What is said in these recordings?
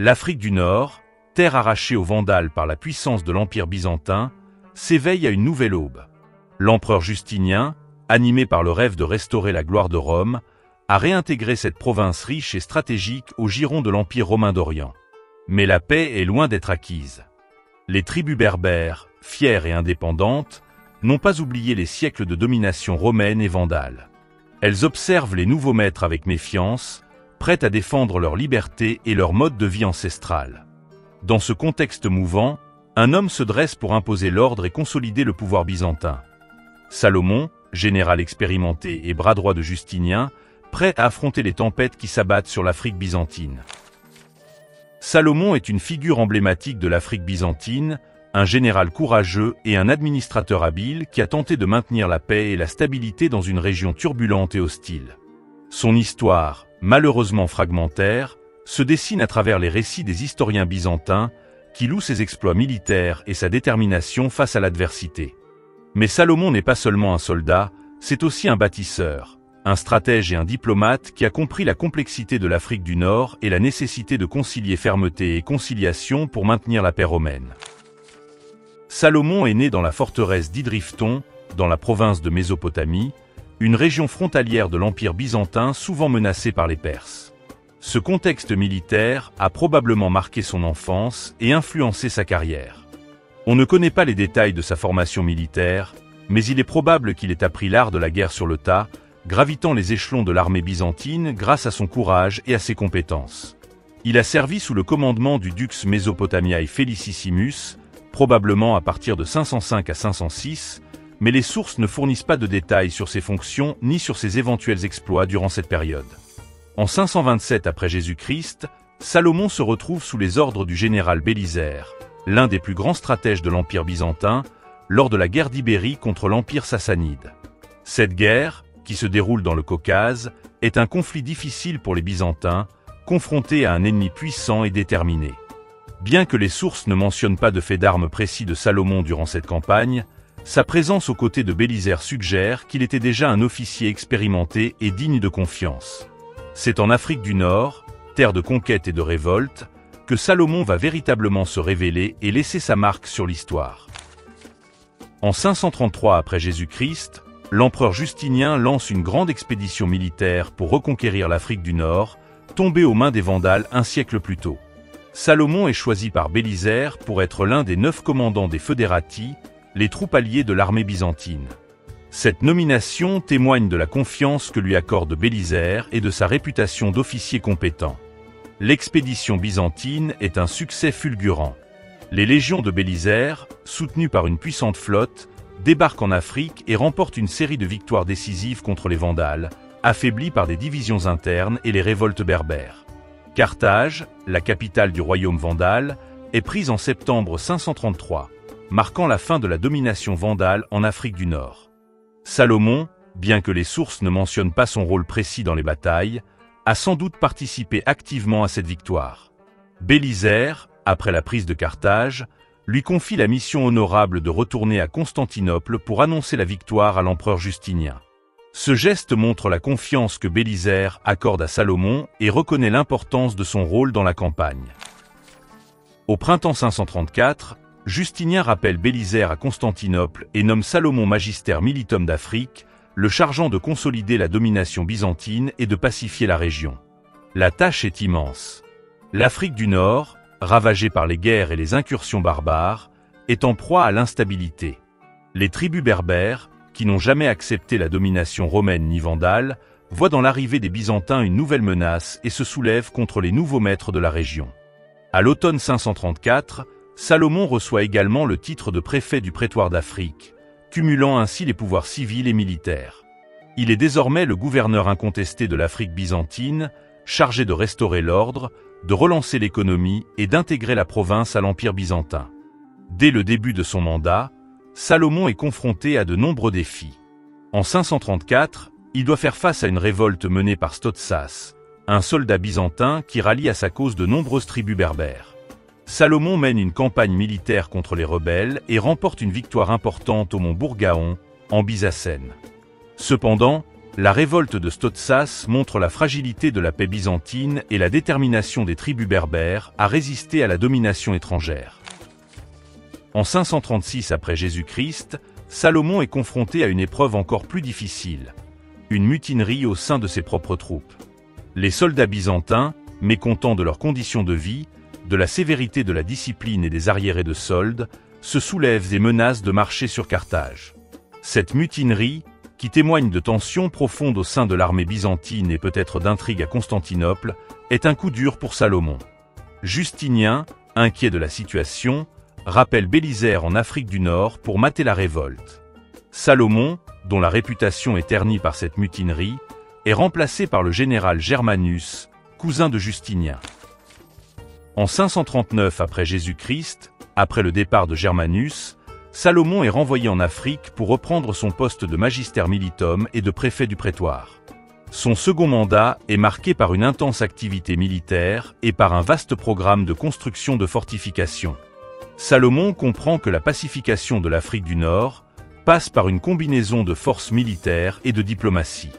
L'Afrique du Nord, terre arrachée aux Vandales par la puissance de l'Empire byzantin, s'éveille à une nouvelle aube. L'empereur Justinien, animé par le rêve de restaurer la gloire de Rome, a réintégré cette province riche et stratégique au giron de l'Empire romain d'Orient. Mais la paix est loin d'être acquise. Les tribus berbères, fières et indépendantes, n'ont pas oublié les siècles de domination romaine et vandale. Elles observent les nouveaux maîtres avec méfiance, prêtes à défendre leur liberté et leur mode de vie ancestral. Dans ce contexte mouvant, un homme se dresse pour imposer l'ordre et consolider le pouvoir byzantin. Salomon, général expérimenté et bras droit de Justinien, prêt à affronter les tempêtes qui s'abattent sur l'Afrique byzantine. Salomon est une figure emblématique de l'Afrique byzantine, un général courageux et un administrateur habile qui a tenté de maintenir la paix et la stabilité dans une région turbulente et hostile. Son histoire, malheureusement fragmentaire, se dessine à travers les récits des historiens byzantins qui louent ses exploits militaires et sa détermination face à l'adversité. Mais Salomon n'est pas seulement un soldat, c'est aussi un bâtisseur, un stratège et un diplomate qui a compris la complexité de l'Afrique du Nord et la nécessité de concilier fermeté et conciliation pour maintenir la paix romaine. Salomon est né dans la forteresse d'Idrifton, dans la province de Mésopotamie, une région frontalière de l'Empire byzantin souvent menacée par les Perses. Ce contexte militaire a probablement marqué son enfance et influencé sa carrière. On ne connaît pas les détails de sa formation militaire, mais il est probable qu'il ait appris l'art de la guerre sur le tas, gravitant les échelons de l'armée byzantine grâce à son courage et à ses compétences. Il a servi sous le commandement du dux Mesopotamiae Felicissimus, probablement à partir de 505 à 506, mais les sources ne fournissent pas de détails sur ses fonctions ni sur ses éventuels exploits durant cette période. En 527 après Jésus-Christ, Salomon se retrouve sous les ordres du général Bélisaire, l'un des plus grands stratèges de l'Empire byzantin, lors de la guerre d'Ibérie contre l'Empire sassanide. Cette guerre, qui se déroule dans le Caucase, est un conflit difficile pour les Byzantins, confrontés à un ennemi puissant et déterminé. Bien que les sources ne mentionnent pas de faits d'armes précis de Salomon durant cette campagne, sa présence aux côtés de Bélisaire suggère qu'il était déjà un officier expérimenté et digne de confiance. C'est en Afrique du Nord, terre de conquête et de révolte, que Salomon va véritablement se révéler et laisser sa marque sur l'histoire. En 533 après Jésus-Christ, l'empereur Justinien lance une grande expédition militaire pour reconquérir l'Afrique du Nord, tombée aux mains des Vandales un siècle plus tôt. Salomon est choisi par Bélisaire pour être l'un des 9 commandants des Foederati, les troupes alliées de l'armée byzantine. Cette nomination témoigne de la confiance que lui accorde Bélisaire et de sa réputation d'officier compétent. L'expédition byzantine est un succès fulgurant. Les légions de Bélisaire, soutenues par une puissante flotte, débarquent en Afrique et remportent une série de victoires décisives contre les Vandales, affaiblis par des divisions internes et les révoltes berbères. Carthage, la capitale du royaume vandale, est prise en septembre 533, marquant la fin de la domination vandale en Afrique du Nord. Salomon, bien que les sources ne mentionnent pas son rôle précis dans les batailles, a sans doute participé activement à cette victoire. Bélisaire, après la prise de Carthage, lui confie la mission honorable de retourner à Constantinople pour annoncer la victoire à l'empereur Justinien. Ce geste montre la confiance que Bélisaire accorde à Salomon et reconnaît l'importance de son rôle dans la campagne. Au printemps 534, Justinien rappelle Bélisaire à Constantinople et nomme Salomon magister militum d'Afrique, le chargeant de consolider la domination byzantine et de pacifier la région. La tâche est immense. L'Afrique du Nord, ravagée par les guerres et les incursions barbares, est en proie à l'instabilité. Les tribus berbères, qui n'ont jamais accepté la domination romaine ni vandale, voient dans l'arrivée des Byzantins une nouvelle menace et se soulèvent contre les nouveaux maîtres de la région. À l'automne 534, Salomon reçoit également le titre de préfet du prétoire d'Afrique, cumulant ainsi les pouvoirs civils et militaires. Il est désormais le gouverneur incontesté de l'Afrique byzantine, chargé de restaurer l'ordre, de relancer l'économie et d'intégrer la province à l'Empire byzantin. Dès le début de son mandat, Salomon est confronté à de nombreux défis. En 534, il doit faire face à une révolte menée par Stotsas, un soldat byzantin qui rallie à sa cause de nombreuses tribus berbères. Salomon mène une campagne militaire contre les rebelles et remporte une victoire importante au mont Bourgaon, en Byzacène. Cependant, La révolte de Stotsas montre la fragilité de la paix byzantine et la détermination des tribus berbères à résister à la domination étrangère. En 536 après Jésus-Christ, Salomon est confronté à une épreuve encore plus difficile, une mutinerie au sein de ses propres troupes. Les soldats byzantins, mécontents de leurs conditions de vie, de la sévérité de la discipline et des arriérés de soldes, se soulèvent et menacent de marcher sur Carthage. Cette mutinerie, qui témoigne de tensions profondes au sein de l'armée byzantine et peut-être d'intrigues à Constantinople, est un coup dur pour Salomon. Justinien, inquiet de la situation, rappelle Bélisaire en Afrique du Nord pour mater la révolte. Salomon, dont la réputation est ternie par cette mutinerie, est remplacé par le général Germanus, cousin de Justinien. En 539 après Jésus-Christ, après le départ de Germanus, Salomon est renvoyé en Afrique pour reprendre son poste de magister militum et de préfet du prétoire. Son second mandat est marqué par une intense activité militaire et par un vaste programme de construction de fortifications. Salomon comprend que la pacification de l'Afrique du Nord passe par une combinaison de forces militaires et de diplomatie.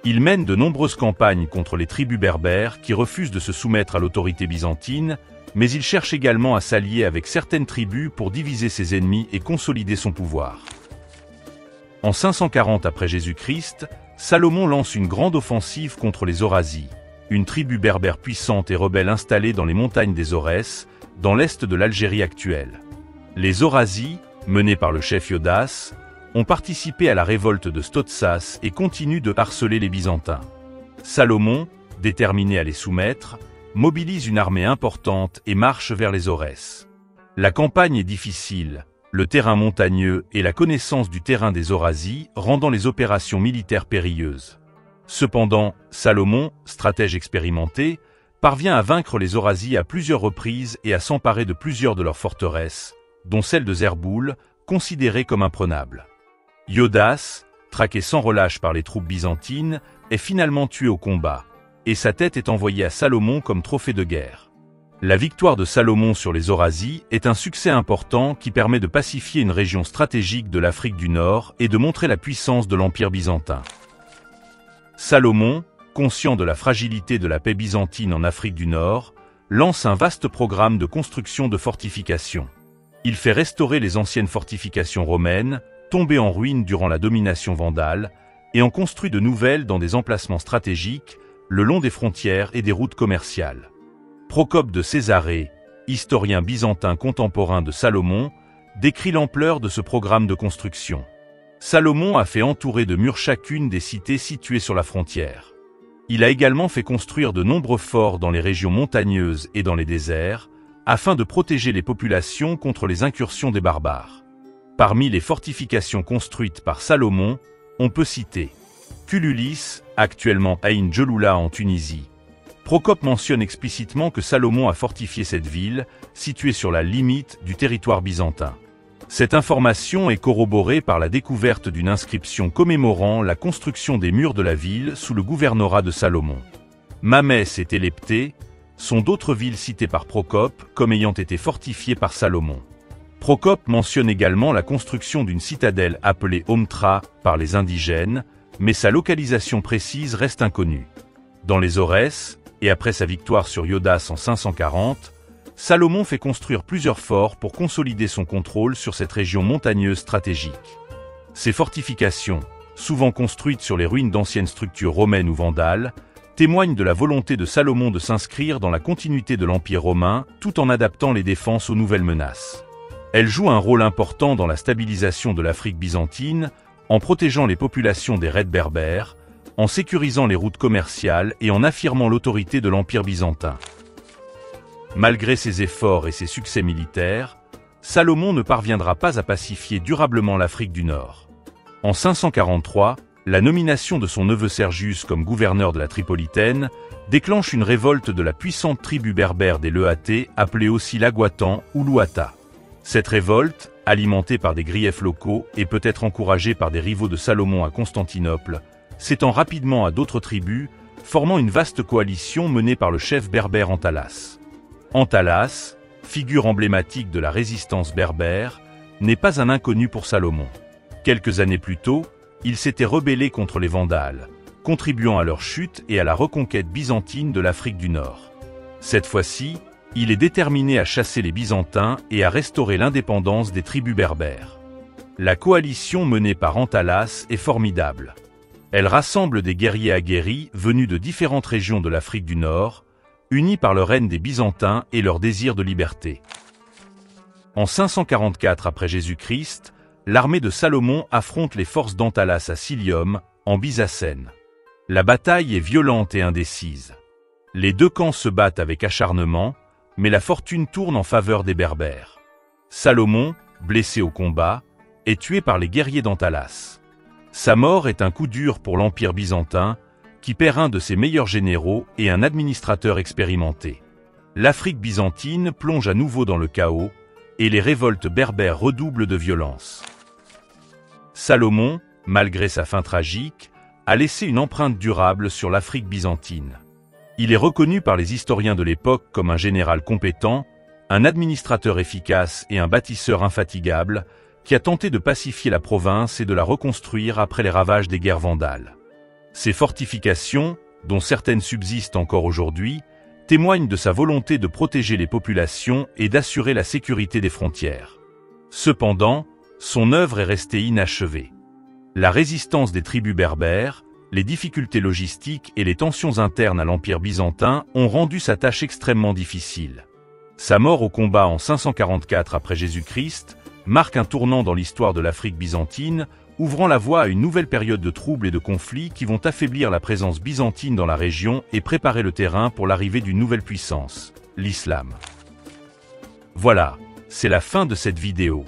Il mène de nombreuses campagnes contre les tribus berbères qui refusent de se soumettre à l'autorité byzantine, mais il cherche également à s'allier avec certaines tribus pour diviser ses ennemis et consolider son pouvoir. En 540 après Jésus-Christ, Salomon lance une grande offensive contre les Aurazis, une tribu berbère puissante et rebelle installée dans les montagnes des Aurès, dans l'est de l'Algérie actuelle. Les Aurazis, menés par le chef Iodas, ont participé à la révolte de Stotsas et continuent de harceler les Byzantins. Salomon, déterminé à les soumettre, mobilise une armée importante et marche vers les Aurès. La campagne est difficile, le terrain montagneux et la connaissance du terrain des Aurazis rendant les opérations militaires périlleuses. Cependant, Salomon, stratège expérimenté, parvient à vaincre les Aurazis à plusieurs reprises et à s'emparer de plusieurs de leurs forteresses, dont celle de Zerboul, considérée comme imprenable. Iodas, traqué sans relâche par les troupes byzantines, est finalement tué au combat, et sa tête est envoyée à Salomon comme trophée de guerre. La victoire de Salomon sur les Aurazis est un succès important qui permet de pacifier une région stratégique de l'Afrique du Nord et de montrer la puissance de l'Empire byzantin. Salomon, conscient de la fragilité de la paix byzantine en Afrique du Nord, lance un vaste programme de construction de fortifications. Il fait restaurer les anciennes fortifications romaines, tombées en ruine durant la domination vandale, et en construit de nouvelles dans des emplacements stratégiques, le long des frontières et des routes commerciales. Procope de Césarée, historien byzantin contemporain de Salomon, décrit l'ampleur de ce programme de construction. Salomon a fait entourer de murs chacune des cités situées sur la frontière. Il a également fait construire de nombreux forts dans les régions montagneuses et dans les déserts, afin de protéger les populations contre les incursions des barbares. Parmi les fortifications construites par Salomon, on peut citer Cululis, actuellement Ain Djeloula en Tunisie. Procope mentionne explicitement que Salomon a fortifié cette ville, située sur la limite du territoire byzantin. Cette information est corroborée par la découverte d'une inscription commémorant la construction des murs de la ville sous le gouvernorat de Salomon. Mamès et Télépté sont d'autres villes citées par Procope comme ayant été fortifiées par Salomon. Procope mentionne également la construction d'une citadelle appelée Omtra par les indigènes, mais sa localisation précise reste inconnue. Dans les Aurès, et après sa victoire sur Iodas en 540, Salomon fait construire plusieurs forts pour consolider son contrôle sur cette région montagneuse stratégique. Ces fortifications, souvent construites sur les ruines d'anciennes structures romaines ou vandales, témoignent de la volonté de Salomon de s'inscrire dans la continuité de l'Empire romain tout en adaptant les défenses aux nouvelles menaces. Elles jouent un rôle important dans la stabilisation de l'Afrique byzantine, en protégeant les populations des raids berbères, en sécurisant les routes commerciales et en affirmant l'autorité de l'Empire byzantin. Malgré ses efforts et ses succès militaires, Salomon ne parviendra pas à pacifier durablement l'Afrique du Nord. En 543, la nomination de son neveu Sergius comme gouverneur de la Tripolitaine déclenche une révolte de la puissante tribu berbère des Leatés appelée aussi Laguatan ou Luata. Cette révolte, alimentée par des griefs locaux et peut-être encouragée par des rivaux de Salomon à Constantinople, s'étend rapidement à d'autres tribus, formant une vaste coalition menée par le chef berbère Antalas. Antalas, figure emblématique de la résistance berbère, n'est pas un inconnu pour Salomon. Quelques années plus tôt, il s'était rebellé contre les Vandales, contribuant à leur chute et à la reconquête byzantine de l'Afrique du Nord. Cette fois-ci, il est déterminé à chasser les Byzantins et à restaurer l'indépendance des tribus berbères. La coalition menée par Antalas est formidable. Elle rassemble des guerriers aguerris venus de différentes régions de l'Afrique du Nord, unis par le règne des Byzantins et leur désir de liberté. En 544 après Jésus-Christ, l'armée de Salomon affronte les forces d'Antalas à Cilium, en Byzacène. La bataille est violente et indécise. Les deux camps se battent avec acharnement, mais la fortune tourne en faveur des Berbères. Salomon, blessé au combat, est tué par les guerriers d'Antalas. Sa mort est un coup dur pour l'Empire byzantin, qui perd un de ses meilleurs généraux et un administrateur expérimenté. L'Afrique byzantine plonge à nouveau dans le chaos, et les révoltes berbères redoublent de violence. Salomon, malgré sa fin tragique, a laissé une empreinte durable sur l'Afrique byzantine. Il est reconnu par les historiens de l'époque comme un général compétent, un administrateur efficace et un bâtisseur infatigable, qui a tenté de pacifier la province et de la reconstruire après les ravages des guerres vandales. Ces fortifications, dont certaines subsistent encore aujourd'hui, témoignent de sa volonté de protéger les populations et d'assurer la sécurité des frontières. Cependant, son œuvre est restée inachevée. La résistance des tribus berbères, les difficultés logistiques et les tensions internes à l'Empire byzantin ont rendu sa tâche extrêmement difficile. Sa mort au combat en 544 après Jésus-Christ marque un tournant dans l'histoire de l'Afrique byzantine, ouvrant la voie à une nouvelle période de troubles et de conflits qui vont affaiblir la présence byzantine dans la région et préparer le terrain pour l'arrivée d'une nouvelle puissance, l'islam. Voilà, c'est la fin de cette vidéo.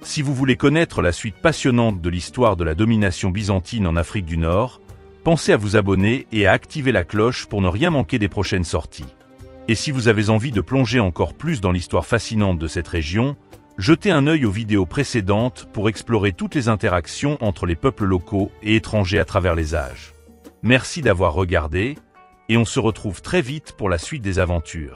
Si vous voulez connaître la suite passionnante de l'histoire de la domination byzantine en Afrique du Nord, pensez à vous abonner et à activer la cloche pour ne rien manquer des prochaines sorties. Et si vous avez envie de plonger encore plus dans l'histoire fascinante de cette région, jetez un œil aux vidéos précédentes pour explorer toutes les interactions entre les peuples locaux et étrangers à travers les âges. Merci d'avoir regardé, et on se retrouve très vite pour la suite des aventures.